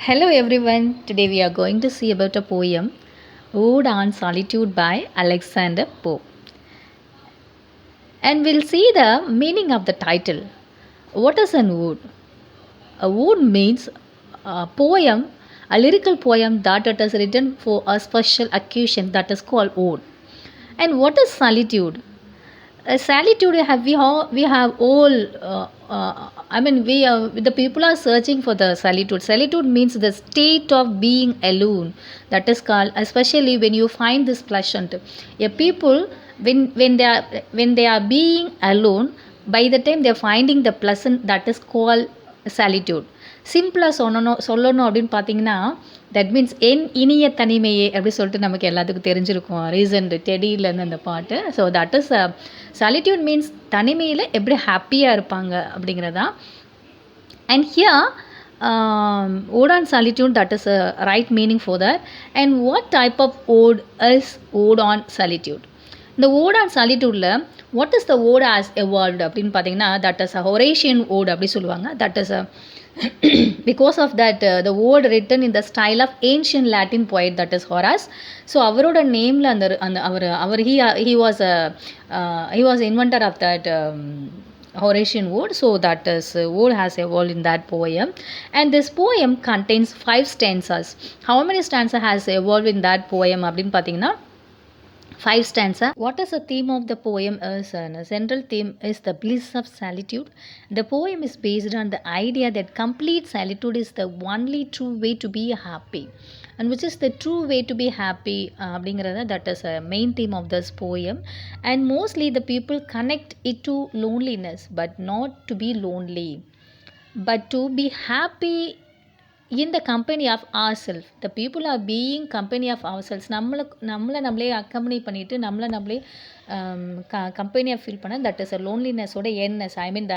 Hello everyone. Today we are going to see about a poem, Ode on Solitude by Alexander Pope. And we'll see the meaning of the title. What is an ode? A ode means a poem, a lyrical poem that it is written for a special occasion that is called ode. And what is solitude? Solitude we have all I mean we the people are searching for the solitude means the state of being alone, that is called, especially when you find this pleasant, a people when they are being alone, by the time they are finding the pleasant, that is called solitude. சிம்பிளாக சொல்லணும் அப்படின்னு பார்த்தீங்கன்னா, that means என் இனிய தனிமையே அப்படி சொல்லிட்டு நமக்கு எல்லாத்துக்கும் தெரிஞ்சிருக்கும், ரீசன்ட் டெடியிலேருந்து அந்த பாட்டு. So that is solitude means தனிமையில் எப்படி ஹாப்பியாக இருப்பாங்க அப்படிங்கிறதான். And here ode on solitude, that is a right meaning for that. And what type of ode is ode on solitude? இந்த ode on solitudeல what is the ode has evolved அப்படின்னு பார்த்தீங்கன்னா, that is a Horatian ode அப்படி சொல்லுவாங்க. That is a because of that the ode written in the style of ancient Latin poet, that is Horace. So அவரோட நேமில் அந்த அந்த அவர் he was inventor of that Horatian ode. So that is ode has evolved in that poem, and this poem contains 5 stanzas. How many stanzas has evolved in that poem அப்படின்னு பார்த்தீங்கன்னா 5 stanza. What is the theme of the poem is a central theme is the bliss of solitude. The poem is based on the idea that complete solitude is the only true way to be happy. And which is the true way to be happy அப்படிங்கிறத, that is a main theme of this poem. And mostly the people connect it to loneliness, but not to be lonely, but to be happy in the company of ourselves. The people are being company of ourselves. நம்மளே accompany பண்ணிட்டு நம்மளே கம்பெனியாக feel பண்ண, that is a லோன்லினஸோட எண்ணஸ், I mean the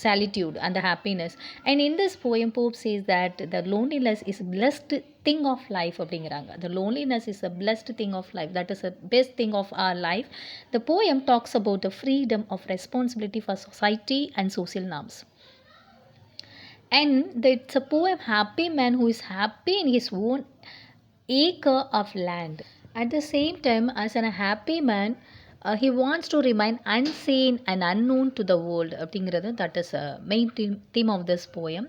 solitude and the happiness. And in this poem Pope says that the loneliness is blessed thing of life அப்படிங்கிறாங்க. The loneliness is a blessed thing of life, that is the best thing of our life. The poem talks about the freedom of responsibility for society and social norms. And it's a poem happy man who is happy in his own acre of land. At the same time, as a happy man, he wants to remain unseen and unknown to the world அப்படிங்கிறது, that is a main theme of this poem.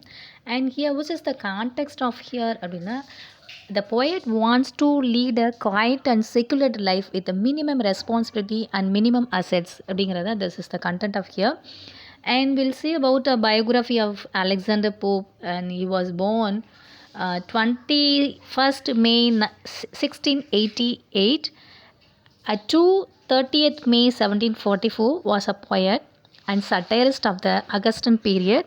And here which is the context of here அப்படின்னா, the poet wants to lead a quiet and secular life with a minimum responsibility and minimum assets அப்படிங்கிறது, this is the content of here. And we'll see about a biography of Alexander Pope, and he was born 21st May 1688. To 30th May 1744 was a poet and satirist of the Augustan period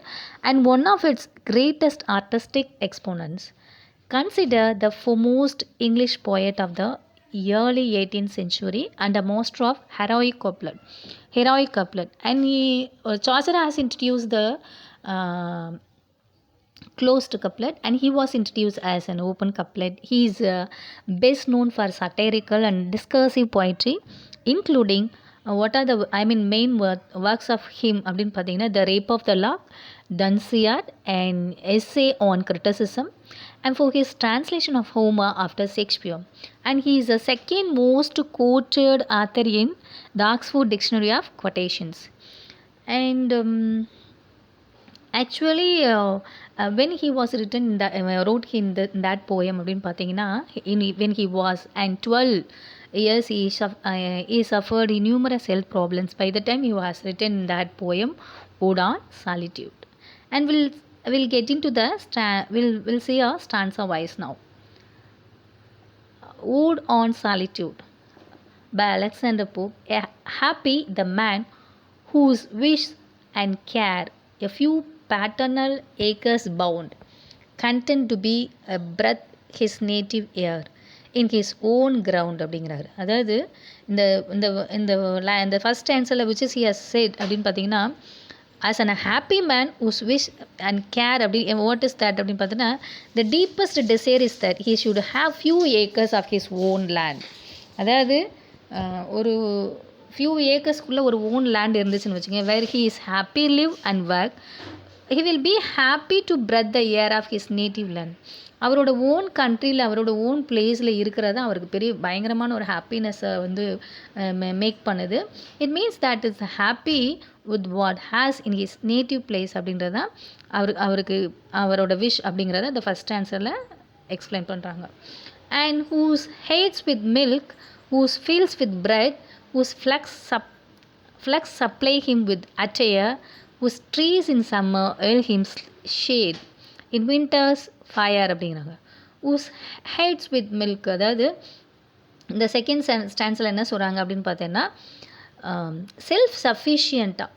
and one of its greatest artistic exponents. Considered the foremost English poet of the early 18th century and a master of heroic couplet. And Chaucer has introduced the closed couplet, and he was introduced as an open couplet. He is best known for satirical and discursive poetry, including what are the main works of him அப்படின்னு பார்த்தீங்கன்னா, The Rape of the Lock, Dunciad, and Essay on Criticism, and for his translation of Homer after Shakespeare. And he is the second most quoted author in the Oxford Dictionary of Quotations. And actually when he was written in wrote in that poem அப்படின்னு பார்த்தீங்கன்னா, when he was and 12 years he suffered numerous health problems by the time he was written that poem Ode on Solitude. And we'll get into the we'll see a stanza wise now. Ode on Solitude by Alexander Pope. Happy the man whose wish and care a few paternal acres bound, content to be a breath his native air in his own ground அப்படிங்கிறாரு. அதாவது இந்த first ஆன்சரில் which is he has said அப்படின்னு பார்த்தீங்கன்னா, as a happy man whose wish and care அப்படி what is that அப்படின்னு பார்த்தீங்கன்னா, the deepest desire is that he should have few acres of his own land. அதாவது ஒரு few acresக்குள்ளே ஒரு own land இருந்துச்சுன்னு வச்சுக்கோங்க, where he is happy live and work he will be happy to breathe the air of his native land. அவரோட own கண்ட்ரியில் அவரோட own பிளேஸில் இருக்கிறது அவருக்கு பெரிய பயங்கரமான ஒரு ஹாப்பினஸ்ஸை வந்து மேக் பண்ணுது. It means that is happy with what has in his native place அப்படின்றது தான் அவருக்கு அவரோட விஷ் அப்படிங்கிறத அந்த ஃபஸ்ட் ஆன்சரில் எக்ஸ்பிளைன் பண்ணுறாங்க. And whose herds with milk, whose fields with bread, whose flux supply him with attire, whose trees in summer earn him shade, in winters fire அப்படிங்கிறாங்க. whose heads with milk, அதாவது இந்த second ஸ்டான்ஸில் என்ன சொல்கிறாங்க அப்படின்னு பார்த்தீங்கன்னா self சஃபிஷியண்ட்டாக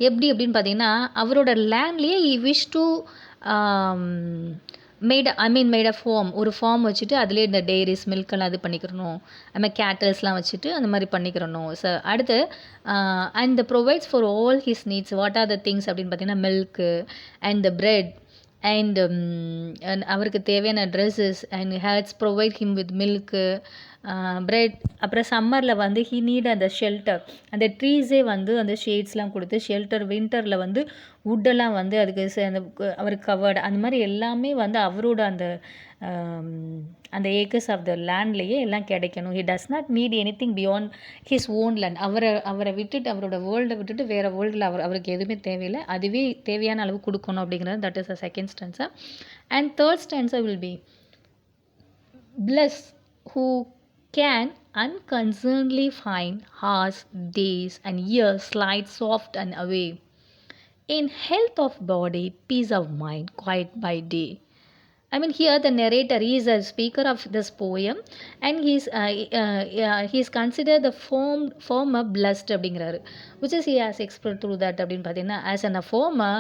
எப்படி அப்படின்னு பார்த்தீங்கன்னா அவரோட லேண்ட்லேயே he wish to made a farm, ஒரு ஃபார்ம் வச்சுட்டு அதிலே இந்த டெய்ரிஸ் மில்கெல்லாம் இது பண்ணிக்கிறணும், அதுமாதிரி கேட்டல்ஸ்லாம் வச்சுட்டு அந்த மாதிரி பண்ணிக்கிறணும். அடுத்து and the provides for all his needs. What are the things அப்படின்னு பார்த்தீங்கன்னா milk and the bread and அவருக்கு தேவையான dresses and hats provide him with milk bread. அப்புறம் சம்மரில் வந்து ஹீ நீட் அந்த ஷெல்டர், அந்த ட்ரீஸே வந்து அந்த ஷேட்ஸ்லாம் கொடுத்து ஷெல்டர். வின்டரில் வந்து வுட்டெல்லாம் வந்து அதுக்கு அந்த அவருக்கு கவர்டு. அந்த மாதிரி எல்லாமே வந்து அவரோட அந்த ஏக்கர்ஸ் ஆஃப் த லேண்ட்லேயே எல்லாம் கிடைக்கணும். He does not need any thing beyond his own land. அவரை விட்டுட்டு அவரோட வேர்ல்டை விட்டுட்டு வேறு வேர்ல்டில் அவருக்கு எதுவுமே தேவையில்லை, அதுவே தேவையான அளவு கொடுக்கணும் அப்படிங்கிறது. That is a second stanza. And third stanza will be bless who can unconcernedly find hours, days, and years slide soft and away. In health of body, peace of mind, quiet by day. I mean, here the narrator, he is a speaker of this poem, and he's considered the former blessed அப்படிங்கிறாரு. which is he has expressed through that அப்படின்னு பார்த்தீங்கன்னா as an a former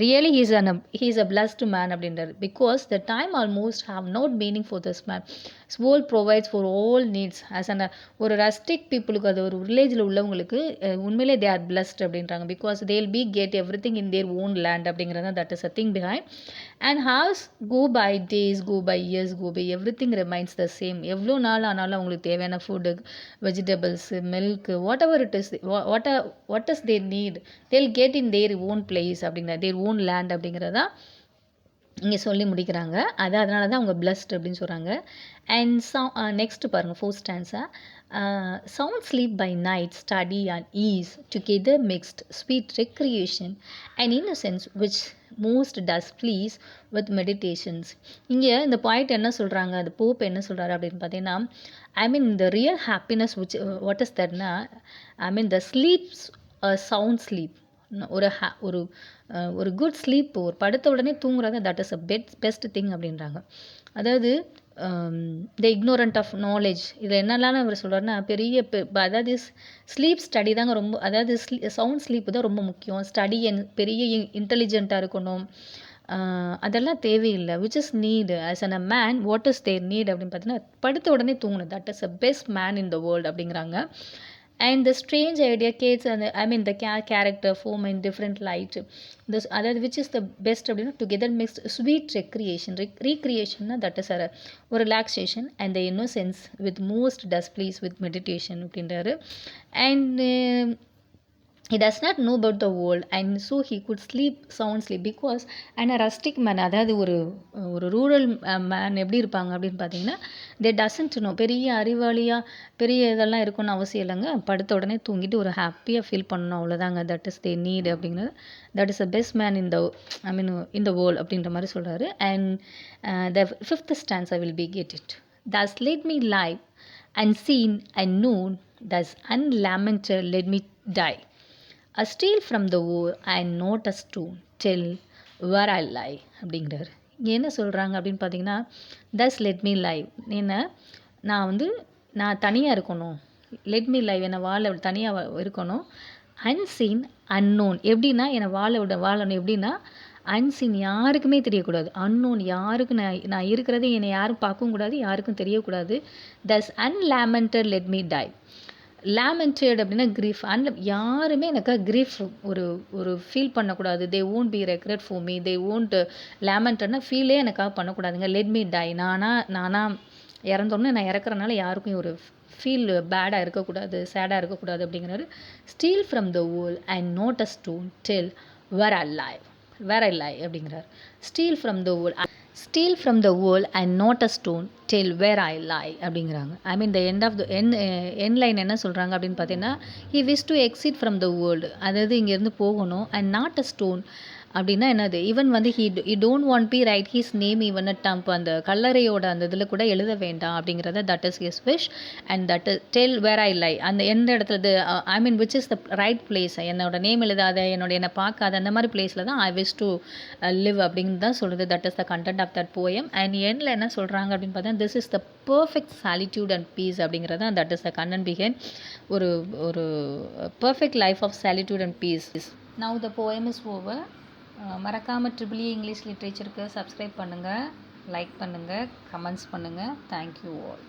really he is a blessed man அப்படின்றாரு. because the time almost have not meaning for this man. His world provides for all needs. as an ஒரு rustic பீப்புளுக்கு, அது ஒரு வில்லேஜில் உள்ளவங்களுக்கு உண்மையிலே they are blessed அப்படின்றாங்க. because they'll be get everything in their own land அப்படிங்கிறது. that is a thing behind. and house go by days, go by years, go by everything remains the same. எவ்வளோ நாள் ஆனாலும் அவங்களுக்கு தேவையான food, vegetables, milk, whatever it is, what is their need, they'll get in their own place அப்படிங்கிற their own land அப்படிங்கிறதா இங்கே சொல்லி முடிக்கிறாங்க. அதனால தான் அவங்க பிளஸ்ட் அப்படின்னு சொல்கிறாங்க. அண்ட் நெக்ஸ்ட் பாருங்கள் fourth stanza. Sound sleep by night, study and ease together mixed, sweet recreation and innocence which most does please with meditations. இங்கே இந்த பாயிண்ட் என்ன சொல்கிறாங்க, அந்த போப் என்ன சொல்கிறாரு அப்படின்னு பார்த்தீங்கன்னா, the real happiness which what is தட்னா, த ஸ்லீப்ஸ் சவுண்ட் ஸ்லீப், ஒரு குட் ஸ்லீப், ஒரு படுத்த உடனே தூங்குறாங்க, that is a best thing அப்படின்றாங்க. அதாவது த இக்னோரண்ட் ஆஃப் நாலேஜ், இதில் என்னெல்லாம் அவர் சொல்கிறாருன்னா அதாவது ஸ்லீப் ஸ்டடி தாங்க ரொம்ப, அதாவது சவுண்ட் ஸ்லீப்பு தான் ரொம்ப முக்கியம். ஸ்டடி பெரிய இன்டெலிஜென்ட்டாக இருக்கணும், அதெல்லாம் தேவையில்லை. Which is need as an a man, what is their need அப்படின்னு பார்த்தீங்கன்னா படுத்த உடனே தூங்கணும். That is a best man in the world அப்படிங்கிறாங்க. and the strange idea kids and the character form in different light, this other which is the best அப்படின்னா together mixed sweet recreation that is a relaxation and the innocence with most does please with meditation அப்படின்றாரு. and he does not know about the world and so he could sleep sound sleep because and a rustic man, அதாவது ஒரு rural man எப்படி இருப்பாங்க அப்படின்னு பார்த்தீங்கன்னா they doesn't know, பெரிய அறிவாளியாக பெரிய இதெல்லாம் இருக்குன்னு அவசியம் இல்லைங்க, படுத்த உடனே தூங்கிட்டு ஒரு ஹாப்பியாக ஃபீல் பண்ணணும், அவ்வளோதாங்க. தட் இஸ் தே நீட் அப்படிங்கிறது. That is the best man in the in the world அப்படின்ற மாதிரி சொல்கிறாரு. And the fifth stanza will be get it. thus let me live unseen and known, thus unlamented let me die. A steal from the war and not a stone till where I lie அப்படிங்கிறாரு. இங்கே என்ன சொல்கிறாங்க அப்படின்னு பார்த்தீங்கன்னா, தஸ் let me live, நான் தனியாக இருக்கணும். Let me live, என்னை தனியாக இருக்கணும். அன்சீன் அன்னோன், எப்படின்னா என்னை வாழணும். எப்படின்னா அன்சீன், யாருக்குமே தெரியக்கூடாது. அன்னோன், யாருக்கும் நான் இருக்கிறது என்னை யாரும் பார்க்கவும் கூடாது, யாருக்கும் தெரியக்கூடாது. Thus unlamented let me die. Lamented அப்படின்னா கிரீஃப். யாருமே எனக்காக கிரீஃப் ஒரு ஃபீல் பண்ணக்கூடாது. They won't be regret for me, they won't லேமெண்டட்னா ஃபீலே எனக்காக பண்ணக்கூடாதுங்க. லெட் மீ டை, நானாக இறந்தோன்னே நான் இறக்குறனால யாருக்கும் ஒரு ஃபீல் பேடாக இருக்கக்கூடாது, சேடாக இருக்கக்கூடாது அப்படிங்கிறாரு. Steal from the world and not a stone tell where I lie where I lie அப்படிங்கிறார். Steal from the world and not a stone tell where I lie அப்படிங்கிறாங்க. I mean the end of the என் line என்ன சொல்கிறாங்க அப்படின்னு பார்த்தீங்கன்னா, he wish to exit from the world, அதாவது இங்கேருந்து போகணும். அண்ட் நாட் அ ஸ்டோன் அப்படின்னா என்னது, ஈவன் வந்து he don't want be write his name even a tomb, அந்த கல்லறையோட அந்த இதில் கூட எழுத வேண்டாம் அப்படிங்கிறத, that is his wish. And that is tell where I lie, அந்த எந்த இடத்துல I mean which is the right place, என்னோட நேம் எழுதாத, என்னை பார்க்காத அந்த மாதிரி பிளேஸில் தான் ஐ விஷ் டு லிவ் அப்படின்னு தான் சொல்கிறது. That is the content of that poem. And எண்டில் என்ன சொல்கிறாங்க அப்படின்னு பார்த்தா, this is the perfect solitude and peace அப்படிங்கிறது தான், that is the content behind ஒரு ஒரு perfect life of solitude and peace. Now the poem is over. மறக்காமல் ட்ரிபிள் இங்கிலீஷ் லிட்ரேச்சருக்கு சப்ஸ்கிரைப் பண்ணுங்கள், லைக் பண்ணுங்கள், கமெண்ட்ஸ் பண்ணுங்கள். Thank you all.